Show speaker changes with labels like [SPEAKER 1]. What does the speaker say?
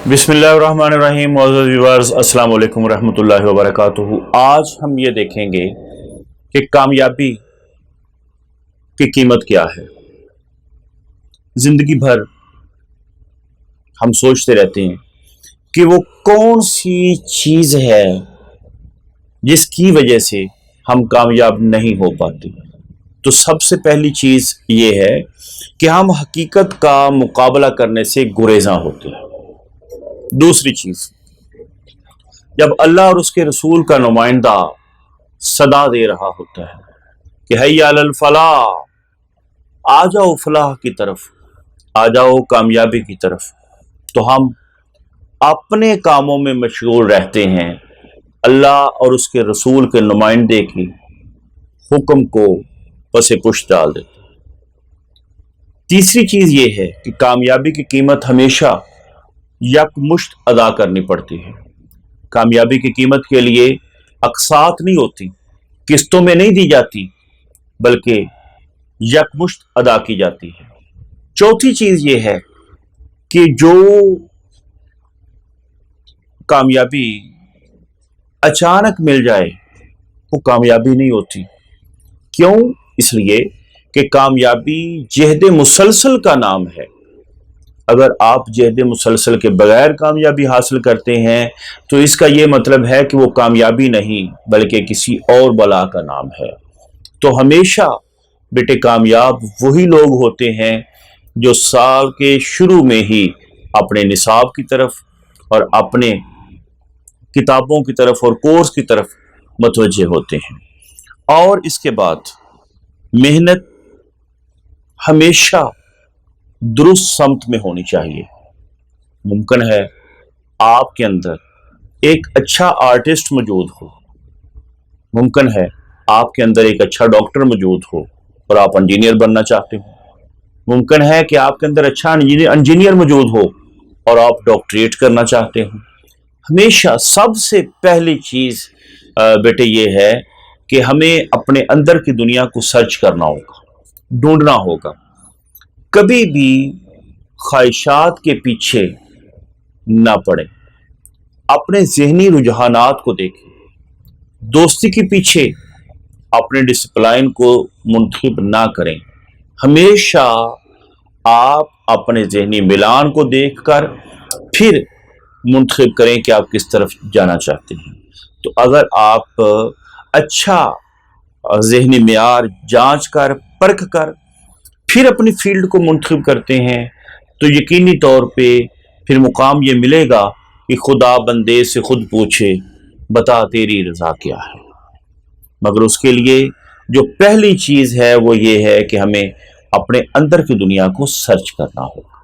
[SPEAKER 1] बिस्मिल्लाहिर्रहमानिर्रहीम। मुअज़्ज़ज़ व्यूअर्स, अस्सलाम वालेकुम रहमतुल्लाहि व बरकातुहू। आज हम ये देखेंगे कि कामयाबी की कीमत क्या है। जिंदगी भर हम सोचते रहते हैं कि वो कौन सी चीज़ है जिसकी वजह से हम कामयाब नहीं हो पाते। तो सबसे पहली चीज़ ये है कि हम हकीकत का मुकाबला करने से गुरेज़ा होते हैं। दूसरी चीज़, जब अल्लाह और उसके रसूल का नुमाइंदा सदा दे रहा होता है कि हय्या अलल फलाह, आ जाओ फलाह की तरफ, आ जाओ कामयाबी की तरफ, तो हम अपने कामों में मशगूल रहते हैं, अल्लाह और उसके रसूल के नुमाइंदे की हुक्म को पसे पुश डाल देते हैं। तीसरी चीज़ ये है कि कामयाबी की कीमत हमेशा यकमुश्त अदा करनी पड़ती है। कामयाबी की कीमत के लिए अक़सात नहीं होती, किस्तों में नहीं दी जाती, बल्कि यकमुश्त अदा की जाती है। चौथी चीज़ ये है कि जो कामयाबी अचानक मिल जाए वो कामयाबी नहीं होती। क्यों? इसलिए कि कामयाबी जहद मुसलसल का नाम है। अगर आप जहद मुसलसल के बगैर कामयाबी हासिल करते हैं तो इसका ये मतलब है कि वो कामयाबी नहीं बल्कि किसी और बला का नाम है। तो हमेशा बेटे कामयाब वही लोग होते हैं जो साल के शुरू में ही अपने निसाब की तरफ और अपने किताबों की तरफ और कोर्स की तरफ मुतवज्जे होते हैं। और इसके बाद मेहनत हमेशा दुरुस्त समत में होनी चाहिए। मुमकिन है आपके अंदर एक अच्छा आर्टिस्ट मौजूद हो, मुमकिन है आपके अंदर एक अच्छा डॉक्टर मौजूद हो और आप इंजीनियर बनना चाहते हो, मुमकिन है कि आपके अंदर अच्छा इंजीनियर मौजूद हो और आप डॉक्टरेट करना चाहते हो। हमेशा सबसे पहली चीज़ बेटे ये है कि हमें अपने अंदर की दुनिया को सर्च करना होगा, ढूंढना होगा। कभी भी ख्वाहिशात के पीछे ना पड़े, अपने जहनी रुझानात को देखें। दोस्ती के पीछे अपने डिसिप्लिन को मुंतखब ना करें। हमेशा आप अपने जहनी मिलान को देखकर फिर मुंतखब करें कि आप किस तरफ जाना चाहते हैं। तो अगर आप अच्छा जहनी मियार जांच कर परख कर फिर अपनी फील्ड को मुंतखब करते हैं तो यकीनी तौर पे फिर मुकाम ये मिलेगा कि खुदा बंदे से खुद पूछे, बता तेरी रज़ा क्या है। मगर उसके लिए जो पहली चीज़ है वो ये है कि हमें अपने अंदर की दुनिया को सर्च करना होगा।